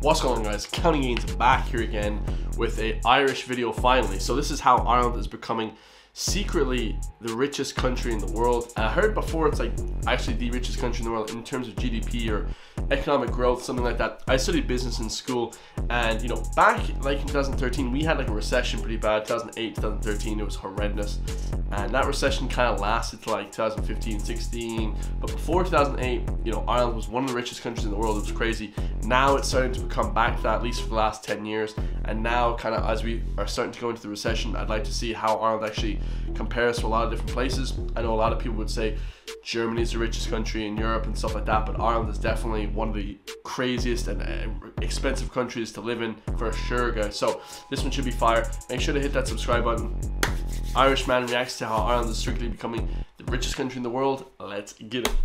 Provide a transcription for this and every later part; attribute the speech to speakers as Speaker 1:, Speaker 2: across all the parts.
Speaker 1: What's going on, guys? Counting Gains back here again with a Irish video finally. So this is how Ireland is becoming secretly the richest country in the world. And I heard before it's like actually the richest country in the world in terms of GDP or economic growth, something like that. I studied business in school, and you know, back like in 2013 we had like a recession pretty bad. 2008, 2013 it was horrendous, and that recession kind of lasted to like 2015, 16. But before 2008, you know, Ireland was one of the richest countries in the world. It was crazy. Now it's starting to come back to that, at least for the last 10 years. And now kind of as we are starting to go into the recession, I'd like to see how Ireland actually compares to a lot of different places. I know a lot of people would say Germany is the richest country in Europe and stuff like that, but Ireland is definitely one of the craziest and expensive countries to live in for sure, guys. So this one should be fire. Make sure to hit that subscribe button. Irishman reacts to how Ireland is strictly becoming the richest country in the world. Let's get it.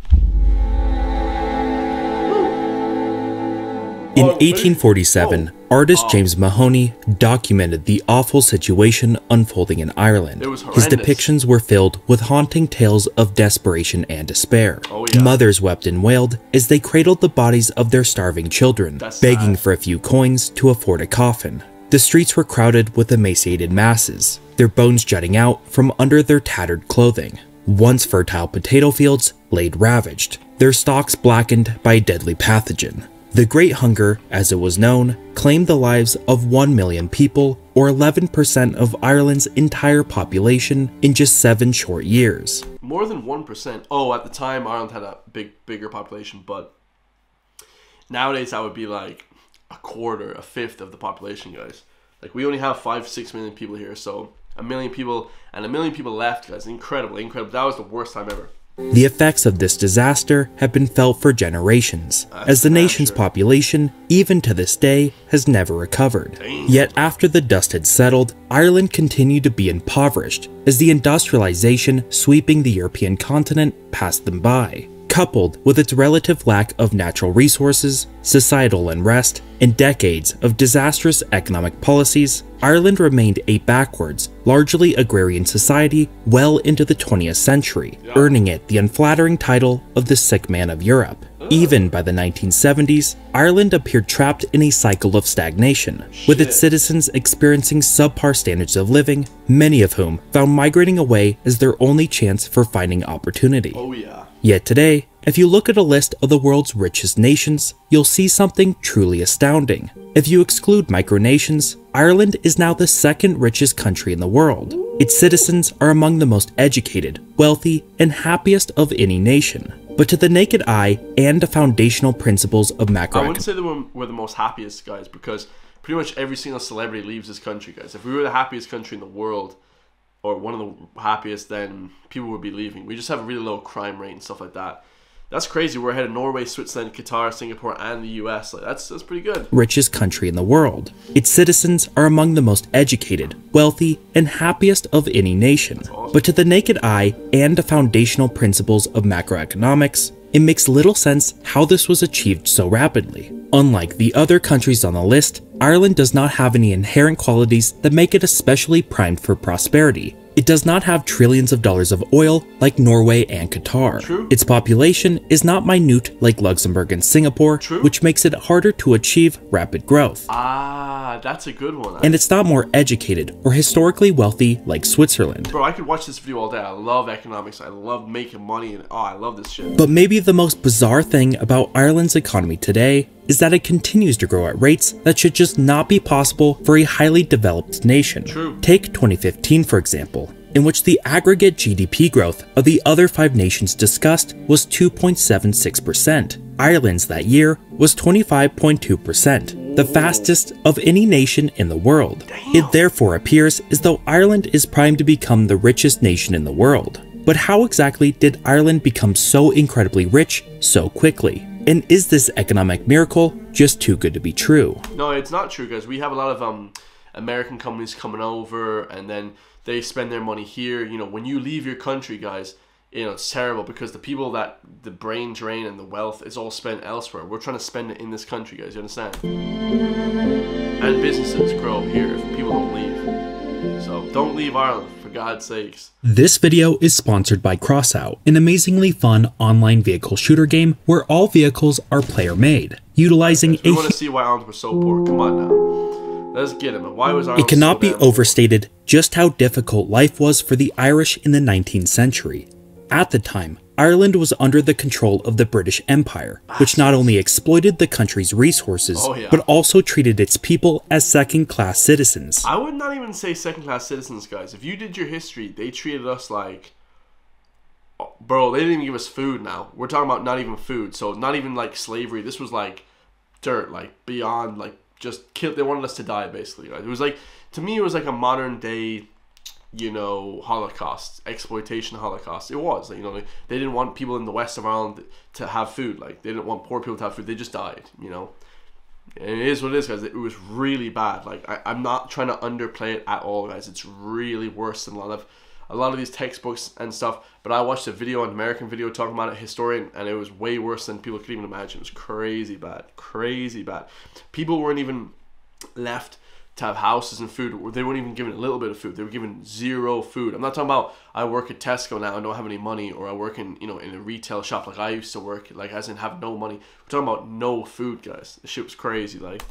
Speaker 2: In 1847, artist James Mahoney documented the awful situation unfolding in Ireland. His depictions were filled with haunting tales of desperation and despair. Mothers wept and wailed as they cradled the bodies of their starving children, begging for a few coins to afford a coffin. The streets were crowded with emaciated masses, their bones jutting out from under their tattered clothing. Once fertile potato fields laid ravaged, their stalks blackened by a deadly pathogen. The Great Hunger, as it was known, claimed the lives of 1 million people, or 11% of Ireland's entire population, in just 7 short years.
Speaker 1: More than 1%. Oh, at the time Ireland had a bigger population, but nowadays that would be like a quarter, a fifth of the population, guys. Like we only have 5-6 million people here, so 1 million people and 1 million people left, guys. Incredible, incredible. That was the worst time ever.
Speaker 2: The effects of this disaster have been felt for generations, as the nation's population, even to this day, has never recovered. Yet after the dust had settled, Ireland continued to be impoverished as the industrialization sweeping the European continent passed them by. Coupled with its relative lack of natural resources, societal unrest, and decades of disastrous economic policies, Ireland remained a backwards, largely agrarian society well into the 20th century, earning it the unflattering title of the sick man of Europe. Even by the 1970s, Ireland appeared trapped in a cycle of stagnation, with its citizens experiencing subpar standards of living, many of whom found migrating away as their only chance for finding opportunity. Yet today, if you look at a list of the world's richest nations, you'll see something truly astounding. If you exclude micronations, Ireland is now the second richest country in the world. Its citizens are among the most educated, wealthy, and happiest of any nation. But to the naked eye and the foundational principles of macroeconomics,
Speaker 1: I wouldn't say that we're the most happiest, guys, because pretty much every single celebrity leaves this country, guys. If we were the happiest country in the world, or one of the happiest, then people would be leaving. We just have a really low crime rate and stuff like that. That's crazy. We're ahead of Norway, Switzerland, Qatar, Singapore, and the US. Like, that's pretty good.
Speaker 2: Richest country in the world. Its citizens are among the most educated, wealthy, and happiest of any nation. Awesome. But to the naked eye and the foundational principles of macroeconomics, it makes little sense how this was achieved so rapidly. Unlike the other countries on the list, Ireland does not have any inherent qualities that make it especially primed for prosperity. It does not have trillions of dollars of oil like Norway and Qatar.
Speaker 1: True.
Speaker 2: Its population is not minute like Luxembourg and Singapore, which makes it harder to achieve rapid growth.
Speaker 1: That's a good one.
Speaker 2: And it's not more educated or historically wealthy like Switzerland.
Speaker 1: Bro, I could watch this video all day. I love economics. I love making money, and I love this shit.
Speaker 2: But maybe the most bizarre thing about Ireland's economy today is that it continues to grow at rates that should just not be possible for a highly developed nation. Take 2015 for example, in which the aggregate GDP growth of the other 5 nations discussed was 2.76%. Ireland's that year was 25.2%, the fastest of any nation in the world. It therefore appears as though Ireland is primed to become the richest nation in the world. But how exactly did Ireland become so incredibly rich so quickly? And is this economic miracle just too good to be true?
Speaker 1: No, it's not true, guys. We have a lot of American companies coming over, and then they spend their money here. You know, when you leave your country, guys, you know, it's terrible because the people that the brain drain and the wealth is all spent elsewhere. We're trying to spend it in this country, guys. You understand? And businesses grow here if people don't leave. So don't leave Ireland. For God's sakes.
Speaker 2: This video is sponsored by Crossout, an amazingly fun online vehicle shooter game where all vehicles are player-made, utilizing
Speaker 1: We want to see why Ireland was so poor. Come on now. Let's get him. Why was Ireland
Speaker 2: It cannot
Speaker 1: so
Speaker 2: be
Speaker 1: damn
Speaker 2: overstated just how difficult life was for the Irish in the 19th century. At the time, Ireland was under the control of the British Empire, which not only exploited the country's resources, but also treated its people as second-class citizens.
Speaker 1: I would not even say second-class citizens, guys. If you did your history, they treated us like... Bro, they didn't even give us food now. We're talking about not even food, so not even like slavery. This was like dirt, like beyond, like just kill. They wanted us to die, basically, guys. It was like, to me, it was like a modern-day... you know, Holocaust, exploitation Holocaust. It was, you know, they didn't want people in the west of Ireland to have food. Like, they didn't want poor people to have food. They just died, you know. And it is what it is, guys. It was really bad. Like, I'm not trying to underplay it at all, guys. It's really worse than a lot of these textbooks and stuff. But I watched a video, an American video talking about it, a historian, and it was way worse than people could even imagine. It was crazy bad. Crazy bad. People weren't even left to have houses and food. They weren't even given a little bit of food. They were given zero food. I'm not talking about I work at Tesco now and don't have any money, or I work in, you know, in a retail shop like I used to work, like as in have no money. We're talking about no food, guys. The shit was crazy, like.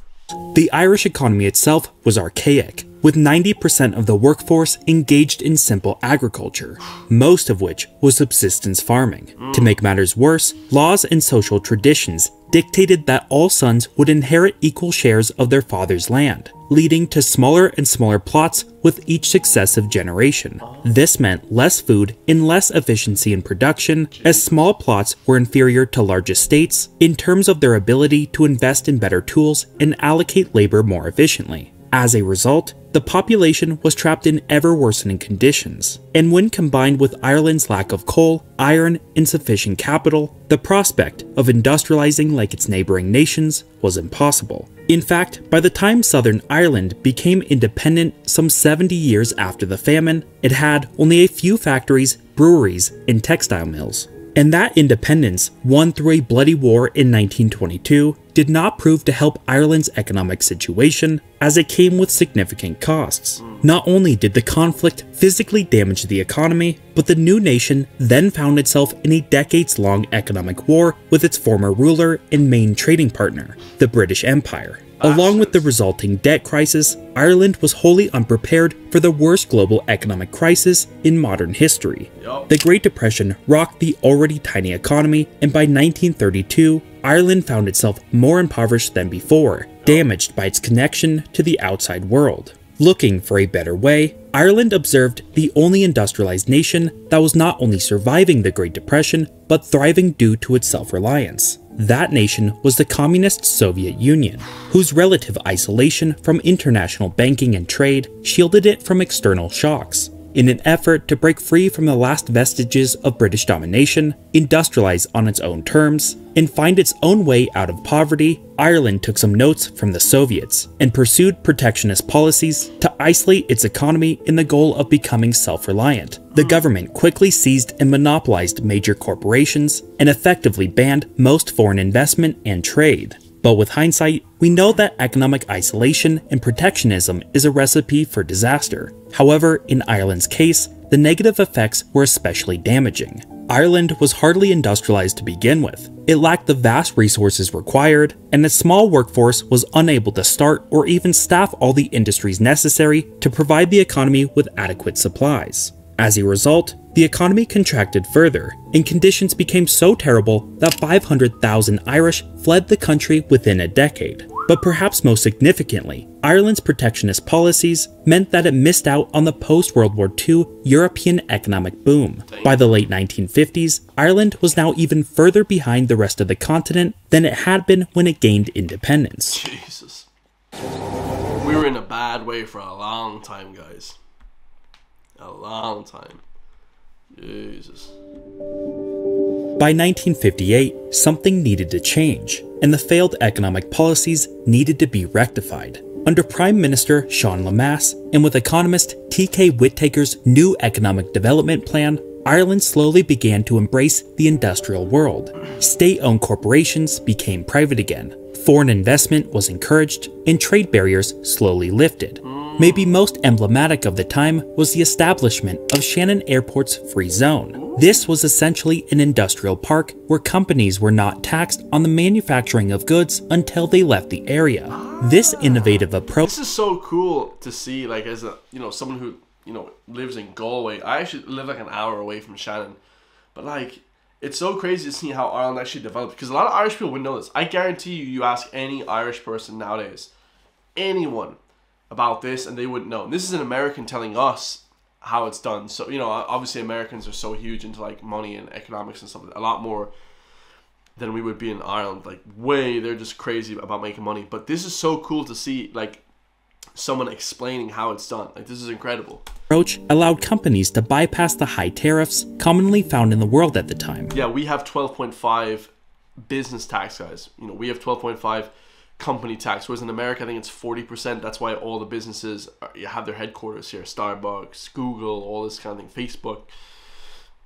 Speaker 2: The Irish economy itself was archaic, with 90% of the workforce engaged in simple agriculture, most of which was subsistence farming. To make matters worse, laws and social traditions dictated that all sons would inherit equal shares of their father's land, leading to smaller and smaller plots with each successive generation. This meant less food and less efficiency in production, as small plots were inferior to large estates in terms of their ability to invest in better tools and allocate labor more efficiently. As a result, the population was trapped in ever-worsening conditions, and when combined with Ireland's lack of coal, iron, and sufficient capital, the prospect of industrializing like its neighboring nations was impossible. In fact, by the time Southern Ireland became independent some 70 years after the famine, it had only a few factories, breweries, and textile mills. And that independence, won through a bloody war in 1922, did not prove to help Ireland's economic situation, as it came with significant costs. Not only did the conflict physically damage the economy, but the new nation then found itself in a decades-long economic war with its former ruler and main trading partner, the British Empire. Along with the resulting debt crisis, Ireland was wholly unprepared for the worst global economic crisis in modern history. The Great Depression rocked the already tiny economy, and by 1932, Ireland found itself more impoverished than before, damaged by its connection to the outside world. Looking for a better way, Ireland observed the only industrialized nation that was not only surviving the Great Depression, but thriving due to its self-reliance. That nation was the communist Soviet Union, whose relative isolation from international banking and trade shielded it from external shocks. In an effort to break free from the last vestiges of British domination, industrialize on its own terms, and find its own way out of poverty, Ireland took some notes from the Soviets and pursued protectionist policies to isolate its economy in the goal of becoming self-reliant. The government quickly seized and monopolized major corporations and effectively banned most foreign investment and trade. But with hindsight, we know that economic isolation and protectionism is a recipe for disaster. However, in Ireland's case, the negative effects were especially damaging. Ireland was hardly industrialized to begin with. It lacked the vast resources required, and its small workforce was unable to start or even staff all the industries necessary to provide the economy with adequate supplies. As a result, the economy contracted further, and conditions became so terrible that 500,000 Irish fled the country within a decade. But perhaps most significantly, Ireland's protectionist policies meant that it missed out on the post-World War II European economic boom. By the late 1950s, Ireland was now even further behind the rest of the continent than it had been when it gained independence.
Speaker 1: Jesus. We were in a bad way for a long time, guys. A long time. Jesus.
Speaker 2: By 1958, something needed to change, and the failed economic policies needed to be rectified. Under Prime Minister Sean Lemass, and with economist T.K. Whittaker's new economic development plan, Ireland slowly began to embrace the industrial world. State-owned corporations became private again, foreign investment was encouraged, and trade barriers slowly lifted. Maybe most emblematic of the time was the establishment of Shannon Airport's Free Zone. This was essentially an industrial park where companies were not taxed on the manufacturing of goods until they left the area. This innovative approach...
Speaker 1: This is so cool to see, like, as a, someone who, lives in Galway. I actually live like an hour away from Shannon. But, like, it's so crazy to see how Ireland actually developed. Because a lot of Irish people wouldn't know this. I guarantee you ask any Irish person nowadays, anyone, about this, and they wouldn't know. And this is an American telling us how it's done. So, obviously Americans are so huge into, like, money and economics and stuff. A lot more than we would be in Ireland. Like, they're just crazy about making money. But this is so cool to see, like, someone explaining how it's done. Like, this is incredible.
Speaker 2: Approach allowed companies to bypass the high tariffs commonly found in the world at the time.
Speaker 1: Yeah, we have 12.5 business tax, guys. We have 12.5 company tax, whereas in America I think it's 40%. That's why all the businesses have their headquarters here. Starbucks, Google, all this kind of thing, Facebook,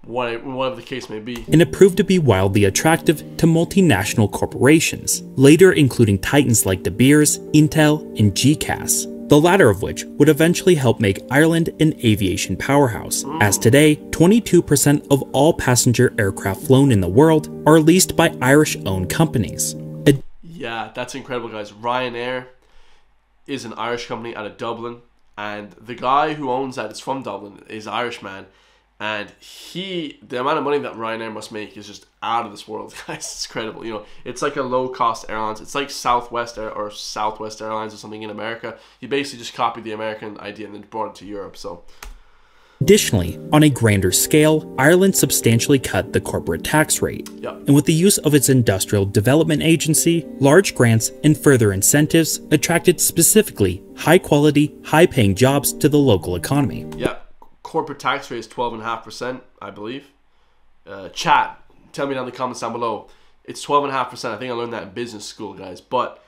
Speaker 1: whatever the case may be.
Speaker 2: And it proved to be wildly attractive to multinational corporations, later including titans like De Beers, Intel, and GCAS, the latter of which would eventually help make Ireland an aviation powerhouse, as today 22% of all passenger aircraft flown in the world are leased by Irish-owned companies.
Speaker 1: Yeah, that's incredible, guys. Ryanair is an Irish company out of Dublin, and the guy who owns that is from Dublin, is an Irishman, and the amount of money that Ryanair must make is just out of this world, guys. It's incredible. It's like a low-cost airlines. It's like Southwest Airlines or something in America. You basically just copied the American idea and then brought it to Europe, so...
Speaker 2: Additionally, on a grander scale, Ireland substantially cut the corporate tax rate.
Speaker 1: Yep.
Speaker 2: And with the use of its Industrial Development Agency, large grants and further incentives attracted specifically high-quality, high-paying jobs to the local economy.
Speaker 1: Yeah, corporate tax rate is 12.5%, I believe. Chat, tell me down in the comments down below. It's 12.5%. I think I learned that in business school, guys. But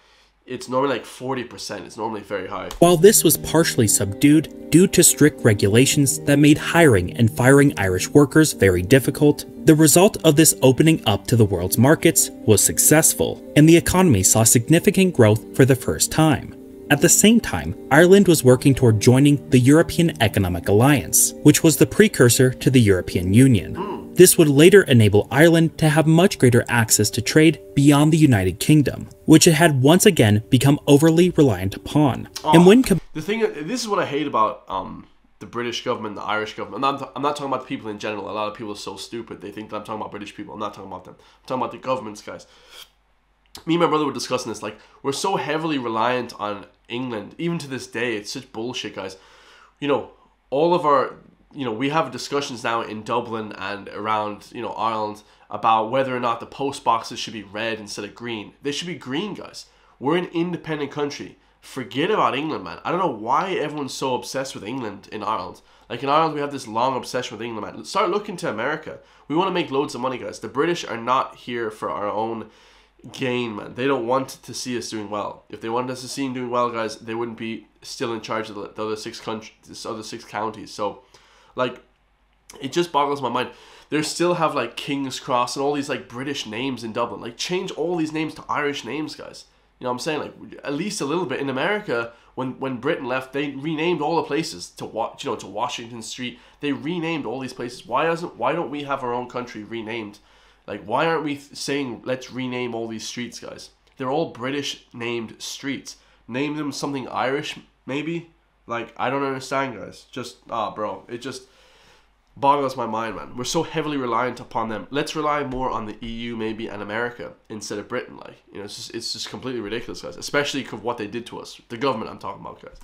Speaker 1: it's normally like 40%. It's normally very high.
Speaker 2: While this was partially subdued due to strict regulations that made hiring and firing Irish workers very difficult, the result of this opening up to the world's markets was successful, and the economy saw significant growth for the first time. At the same time, Ireland was working toward joining the European Economic Alliance, which was the precursor to the European Union. This would later enable Ireland to have much greater access to trade beyond the United Kingdom, which it had once again become overly reliant upon. And when
Speaker 1: this is what I hate about the British government, the Irish government. I'm not talking about the people in general. A lot of people are so stupid. They think that I'm talking about British people. I'm not talking about them. I'm talking about the governments, guys. Me and my brother were discussing this. Like, we're so heavily reliant on England. Even to this day, it's such bullshit, guys. All of our... we have discussions now in Dublin and around, Ireland about whether or not the post boxes should be red instead of green. They should be green, guys. We're an independent country. Forget about England, man. I don't know why everyone's so obsessed with England in Ireland. Like, in Ireland, we have this long obsession with England, man. Start looking to America. We want to make loads of money, guys. The British are not here for our own gain, man. They don't want to see us doing well. If they wanted us to see them doing well, guys, they wouldn't be still in charge of the other six counties. So... like, it just boggles my mind. They still have, like, King's Cross and all these, like, British names in Dublin. Like, change all these names to Irish names, guys. You know what I'm saying? Like, at least a little bit. In America, when Britain left, they renamed all the places to Washington Street. They renamed all these places. Why don't we have our own country renamed? Like, why aren't we saying, let's rename all these streets, guys? They're all British named streets. Name them something Irish, maybe? Like, I don't understand, guys. Just, bro, it just boggles my mind, man. We're so heavily reliant upon them. Let's rely more on the EU, maybe, and America instead of Britain. Like, it's just completely ridiculous, guys. Especially what they did to us. The government I'm talking about, guys.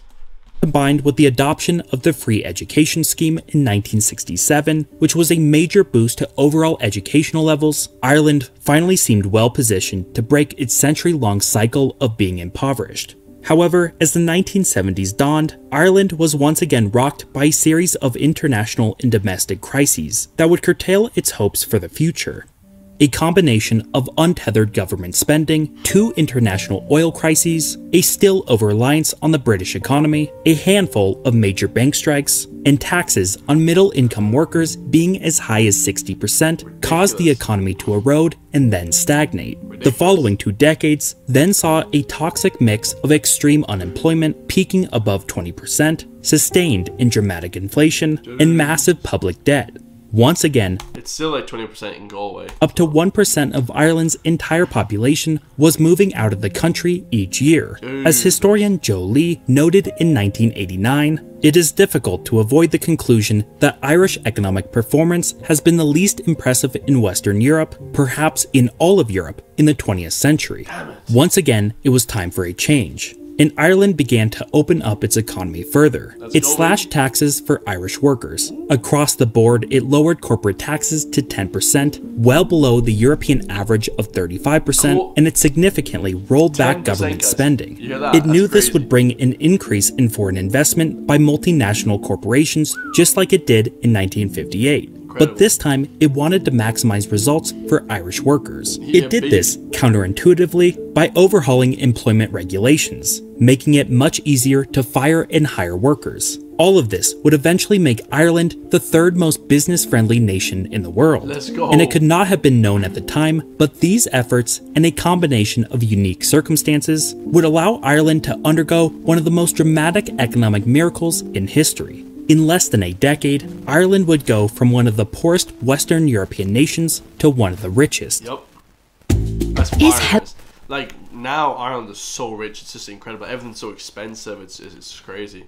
Speaker 2: Combined with the adoption of the free education scheme in 1967, which was a major boost to overall educational levels, Ireland finally seemed well positioned to break its century-long cycle of being impoverished. However, as the 1970s dawned, Ireland was once again rocked by a series of international and domestic crises that would curtail its hopes for the future. A combination of untethered government spending, 2 international oil crises, a still over-reliance on the British economy, a handful of major bank strikes, and taxes on middle-income workers being as high as 60% caused the economy to erode and then stagnate. The following 2 decades then saw a toxic mix of extreme unemployment peaking above 20%, sustained in dramatic inflation, and massive public debt. Once again,
Speaker 1: it's still like 20% in Galway.
Speaker 2: Up to 1% of Ireland's entire population was moving out of the country each year. As historian Joe Lee noted in 1989, it is difficult to avoid the conclusion that Irish economic performance has been the least impressive in Western Europe, perhaps in all of Europe, in the 20th century. Once again, it was time for a change, and Ireland began to open up its economy further. It slashed taxes for Irish workers. Across the board, it lowered corporate taxes to 10%, well below the European average of 35%, and it significantly rolled back government spending. It knew this would bring an increase in foreign investment by multinational corporations, just like it did in 1958. But this time, it wanted to maximize results for Irish workers. It did this counterintuitively by overhauling employment regulations, making it much easier to fire and hire workers. All of this would eventually make Ireland the 3rd most business-friendly nation in the world.
Speaker 1: Let's go.
Speaker 2: And it could not have been known at the time, but these efforts and a combination of unique circumstances would allow Ireland to undergo one of the most dramatic economic miracles in history. In less than a decade, Ireland would go from one of the poorest Western European nations to one of the richest.
Speaker 1: Yep. That's fire. Like, now Ireland is so rich, it's just incredible. Everything's so expensive, it's crazy.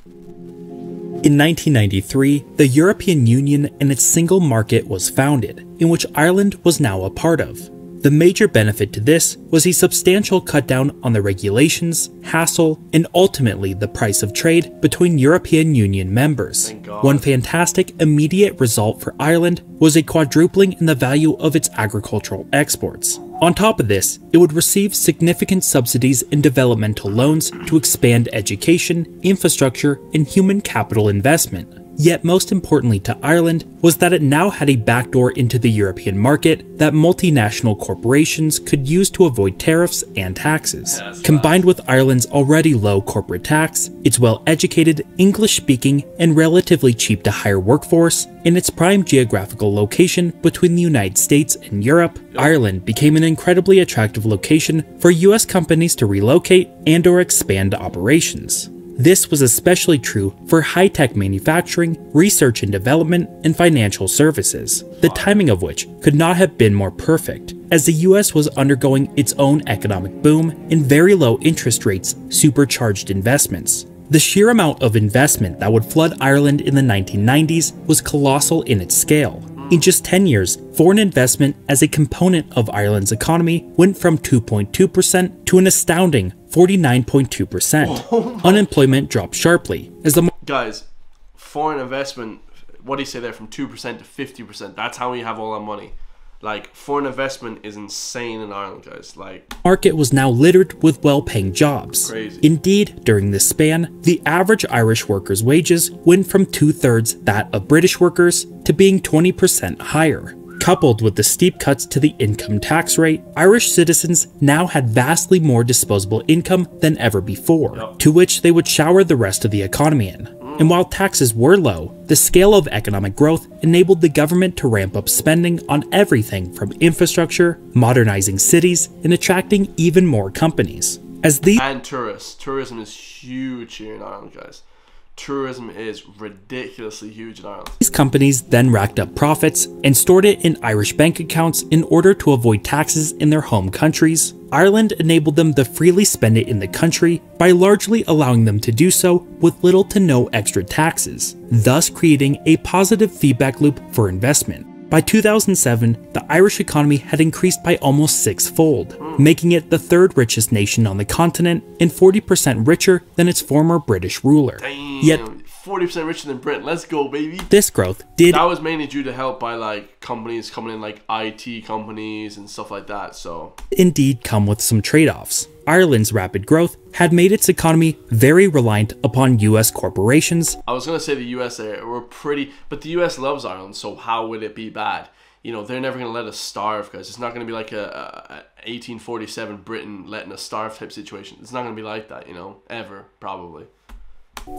Speaker 2: In 1993, the European Union and its single market was founded, in which Ireland was now a part of. The major benefit to this was a substantial cutdown on the regulations, hassle, and ultimately the price of trade between European Union members. One fantastic immediate result for Ireland was a quadrupling in the value of its agricultural exports. On top of this, it would receive significant subsidies and developmental loans to expand education, infrastructure, and human capital investment. Yet most importantly to Ireland was that it now had a backdoor into the European market that multinational corporations could use to avoid tariffs and taxes. Combined with Ireland's already low corporate tax, its well-educated, English-speaking, and relatively cheap-to-hire workforce, and its prime geographical location between the United States and Europe, Ireland became an incredibly attractive location for US companies to relocate and/or expand operations. This was especially true for high-tech manufacturing, research and development, and financial services, the timing of which could not have been more perfect, as the US was undergoing its own economic boom and very low interest rates supercharged investments. The sheer amount of investment that would flood Ireland in the 1990s was colossal in its scale. In just 10 years, foreign investment as a component of Ireland's economy went from 2.2% to an astounding 49.2%. Unemployment dropped sharply as the
Speaker 1: guys, foreign investment, what do you say there, from 2% to 50%? That's how we have all that money. Like, foreign investment is insane in Ireland, guys. Like,
Speaker 2: market was now littered with well-paying jobs.
Speaker 1: Crazy.
Speaker 2: Indeed, during this span, the average Irish worker's wages went from 2/3 that of British workers to being 20% higher. Coupled with the steep cuts to the income tax rate, Irish citizens now had vastly more disposable income than ever before, to which they would shower the rest of the economy in. And while taxes were low, the scale of economic growth enabled the government to ramp up spending on everything from infrastructure, modernizing cities, and attracting even more companies.
Speaker 1: And tourists. Tourism is huge here in Ireland, guys. Tourism is ridiculously huge in Ireland.
Speaker 2: These companies then racked up profits and stored it in Irish bank accounts in order to avoid taxes in their home countries. Ireland enabled them to freely spend it in the country by largely allowing them to do so with little to no extra taxes, thus creating a positive feedback loop for investment. By 2007, the Irish economy had increased by almost 6-fold, making it the 3rd richest nation on the continent and 40% richer than its former British ruler.
Speaker 1: Damn,
Speaker 2: yet
Speaker 1: 40% richer than Britain. Let's go, baby.
Speaker 2: This growth did...
Speaker 1: That was mainly due to help by like companies coming in, like IT companies and stuff like that, so...
Speaker 2: indeed come with some trade-offs. Ireland's rapid growth had made its economy very reliant upon US corporations.
Speaker 1: I was going to say the US were pretty... But the US loves Ireland, so how would it be bad? You know, they're never going to let us starve, guys. It's not going to be like a 1847 Britain letting us starve type situation. It's not going to be like that, you know, ever, probably.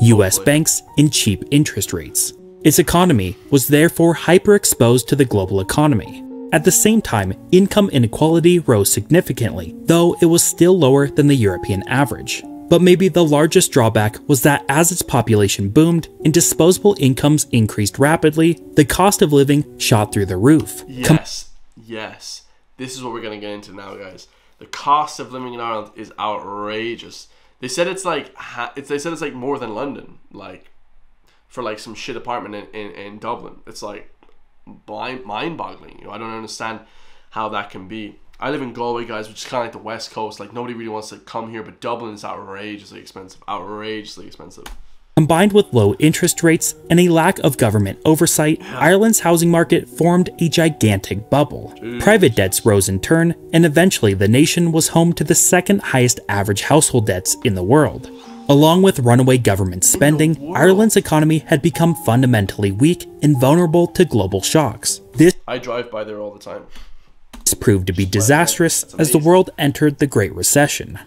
Speaker 2: US banks, and cheap interest rates. Its economy was therefore hyper-exposed to the global economy. At the same time, income inequality rose significantly, though it was still lower than the European average. But maybe the largest drawback was that as its population boomed and disposable incomes increased rapidly, the cost of living shot through the roof.
Speaker 1: Yes. This is what we're going to get into now, guys. The cost of living in Ireland is outrageous. They said it's like more than London, like for like some shit apartment in Dublin. It's like mind-boggling. I don't understand how that can be. I live in Galway, guys, which is kind of like the West Coast. Like, nobody really wants to come here, but Dublin is outrageously expensive.
Speaker 2: Combined with low interest rates and a lack of government oversight, Ireland's housing market formed a gigantic bubble. Private debts rose in turn, and eventually the nation was home to the second highest average household debts in the world. Along with runaway government spending, Ireland's economy had become fundamentally weak and vulnerable to global shocks.
Speaker 1: I drive by there all the time.
Speaker 2: This proved to be disastrous as the world entered the Great Recession.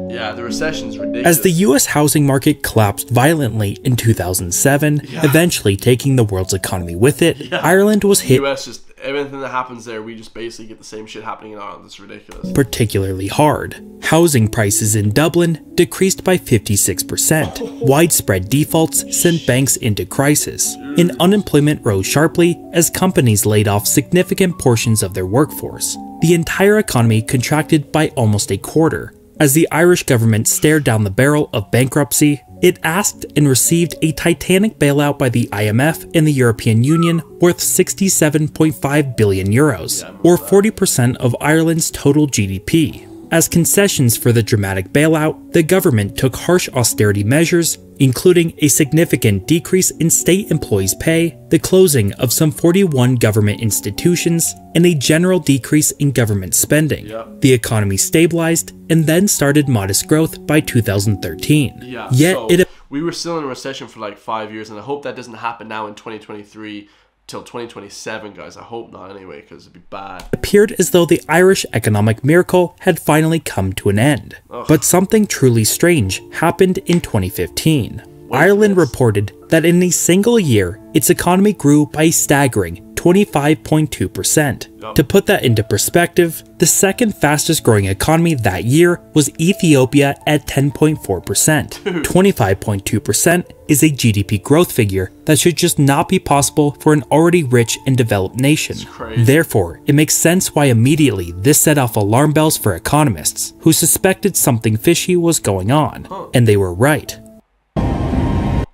Speaker 1: Yeah, the recession's ridiculous.
Speaker 2: As the US housing market collapsed violently in 2007, eventually taking the world's economy with it, Ireland was hit.
Speaker 1: The US just, everything that happens there, we just basically get the same shit happening in Ireland. It's ridiculous.
Speaker 2: Particularly hard. Housing prices in Dublin decreased by 56%. Widespread defaults sent banks into crisis. And unemployment rose sharply as companies laid off significant portions of their workforce. The entire economy contracted by almost a quarter. As the Irish government stared down the barrel of bankruptcy, it asked and received a titanic bailout by the IMF and the European Union worth €67.5 billion, or 40% of Ireland's total GDP. As concessions for the dramatic bailout, the government took harsh austerity measures, including a significant decrease in state employees' pay, the closing of some 41 government institutions, and a general decrease in government spending. The economy stabilized and then started modest growth by 2013.
Speaker 1: We were still in a recession for like 5 years, and I hope that doesn't happen now in 2023 till 2027, guys. I hope not anyway, because it'd be bad.
Speaker 2: It appeared as though the Irish economic miracle had finally come to an end. But something truly strange happened in 2015. Ireland reported that in a single year, its economy grew by a staggering 25.2%. To put that into perspective, the second fastest growing economy that year was Ethiopia at 10.4%. 25.2% is a GDP growth figure that should just not be possible for an already rich and developed nation. Therefore, it makes sense why immediately this set off alarm bells for economists, who suspected something fishy was going on, and they were right.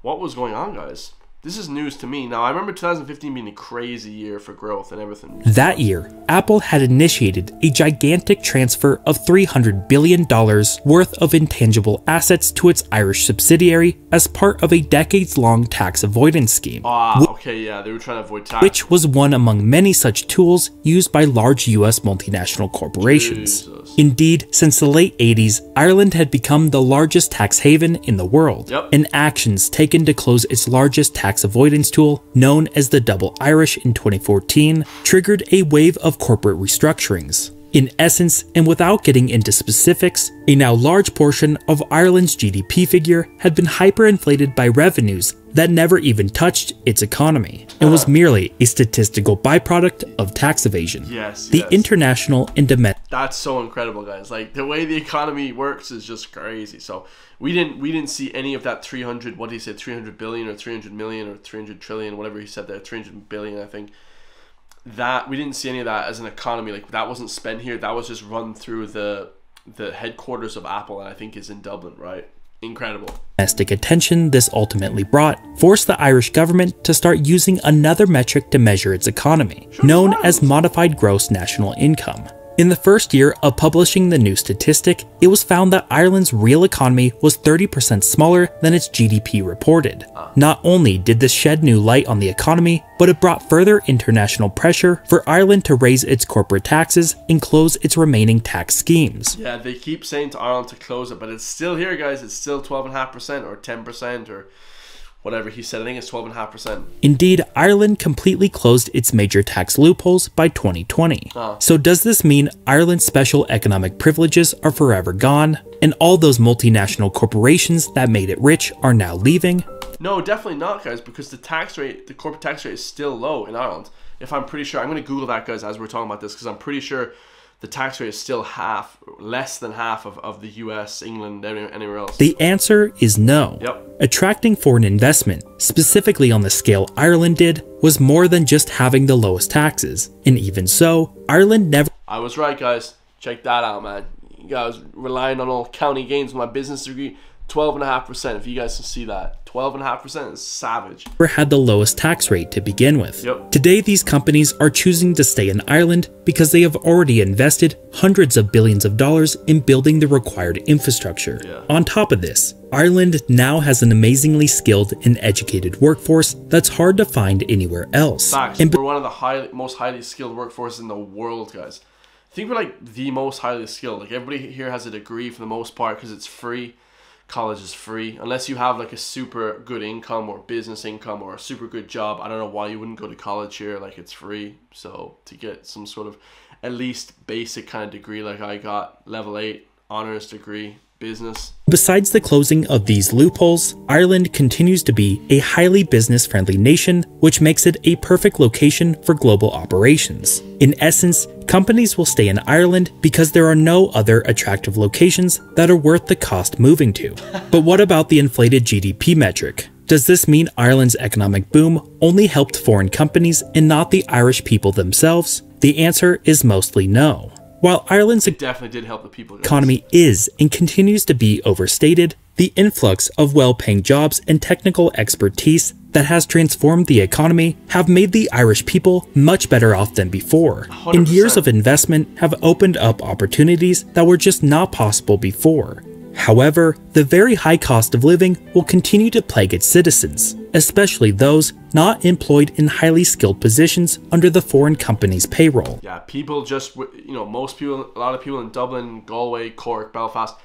Speaker 1: What was going on, guys? This is news to me. Now, I remember 2015 being a crazy year for growth and everything.
Speaker 2: That year, Apple had initiated a gigantic transfer of $300 billion worth of intangible assets to its Irish subsidiary as part of a decades-long tax avoidance scheme.
Speaker 1: They were trying to avoid tax.
Speaker 2: Which was one among many such tools used by large US multinational corporations. Indeed, since the late 80s, Ireland had become the largest tax haven in the world, and actions taken to close its largest tax avoidance tool, known as the Double Irish in 2014, triggered a wave of corporate restructurings. In essence, and without getting into specifics, a now large portion of Ireland's GDP figure had been hyperinflated by revenues that never even touched its economy, and was merely a statistical byproduct of tax evasion. The international and domestic.
Speaker 1: That's so incredible, guys. Like, the way the economy works is just crazy. So we didn't see any of that 300, what did he say, 300 billion or 300 million or 300 trillion, whatever he said there, 300 billion, I think. That we didn't see any of that as an economy. Like, that wasn't spent here. That was just run through the headquarters of Apple, and I think is in Dublin, right? Incredible.
Speaker 2: Domestic attention this ultimately brought forced the Irish government to start using another metric to measure its economy, known as modified gross national income. In the first year of publishing the new statistic, it was found that Ireland's real economy was 30% smaller than its GDP reported. Not only did this shed new light on the economy, but it brought further international pressure for Ireland to raise its corporate taxes and close its remaining tax schemes.
Speaker 1: Yeah, they keep saying to Ireland to close it, but it's still here, guys. It's still 12.5% or 10% or whatever he said. I think it's 12.5%.
Speaker 2: Indeed, Ireland completely closed its major tax loopholes by 2020. So does this mean Ireland's special economic privileges are forever gone? and all those multinational corporations that made it rich are now leaving?
Speaker 1: No, definitely not, guys, because the tax rate, the corporate tax rate is still low in Ireland. If I'm pretty sure, I'm going to Google that, guys, as we're talking about this, because I'm pretty sure the tax rate is still less than half of the US, England, anywhere else.
Speaker 2: The answer is no.
Speaker 1: Yep.
Speaker 2: Attracting foreign investment, specifically on the scale Ireland did, was more than just having the lowest taxes. And even so, Ireland never...
Speaker 1: I was right, guys. Check that out, man. You guys relying on all county gains with my business degree. 12.5%, if you guys can see that. 12.5% is savage.
Speaker 2: Had the lowest tax rate to begin with.
Speaker 1: Yep.
Speaker 2: Today, these companies are choosing to stay in Ireland because they have already invested hundreds of billions of dollars in building the required infrastructure.
Speaker 1: Yeah.
Speaker 2: On top of this, Ireland now has an amazingly skilled and educated workforce that's hard to find anywhere else.
Speaker 1: Facts.
Speaker 2: And
Speaker 1: we're one of the most highly skilled workforces in the world, guys. I think we're like the most highly skilled. Like everybody here has a degree for the most part because it's free. College is free unless you have like a super good income or business income or a super good job. I don't know why you wouldn't go to college here. Like it's free. So to get some sort of at least basic kind of degree like I got, level 8 honors degree, business.
Speaker 2: Besides the closing of these loopholes, Ireland continues to be a highly business-friendly nation, which makes it a perfect location for global operations. In essence, companies will stay in Ireland because there are no other attractive locations that are worth the cost moving to. But what about the inflated GDP metric? Does this mean Ireland's economic boom only helped foreign companies and not the Irish people themselves? The answer is mostly no. While Ireland's
Speaker 1: definitely did help the people, guys.
Speaker 2: Economy is and continues to be overstated, the influx of well-paying jobs and technical expertise that has transformed the economy have made the Irish people much better off than before.
Speaker 1: 100%.
Speaker 2: And years of investment have opened up opportunities that were just not possible before. However, the very high cost of living will continue to plague its citizens, especially those not employed in highly skilled positions under the foreign company's payroll.
Speaker 1: Yeah, people just, most people, a lot of people in Dublin, Galway, Cork, Belfast,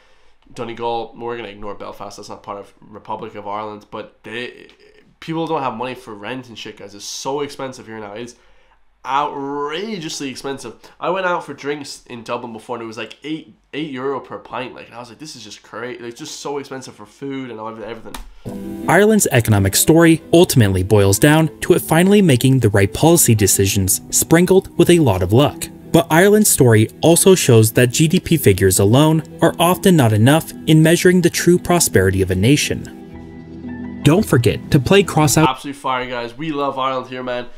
Speaker 1: Donegal, we're going to ignore Belfast, that's not part of Republic of Ireland, but people don't have money for rent and shit, guys. It's so expensive here now. It's outrageously expensive. I went out for drinks in Dublin before and it was like €8 per pint. Like, and I was like, this is just crazy. Like, it's just so expensive for food and everything.
Speaker 2: Ireland's economic story ultimately boils down to it finally making the right policy decisions, sprinkled with a lot of luck. But Ireland's story also shows that GDP figures alone are often not enough in measuring the true prosperity of a nation. Don't forget to play crossout.
Speaker 1: Absolutely fire, guys. We love Ireland here, man.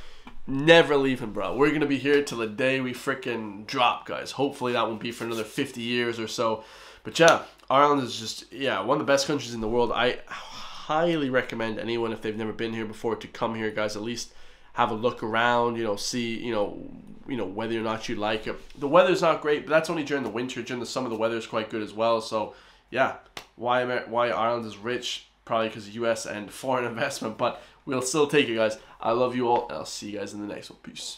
Speaker 1: Never leaving, bro. We're gonna be here till the day we freaking drop, guys. Hopefully that won't be for another 50 years or so. But yeah, Ireland is just, one of the best countries in the world. I highly recommend anyone, if they've never been here before, to come here, guys. At least have a look around, see, whether or not you like it. The weather's not great, but that's only during the winter. During the summer, the weather's quite good as well. So yeah, why Ireland is rich? Probably because of US and foreign investment, but we'll still take it, guys. I love you all, and I'll see you guys in the next one. Peace.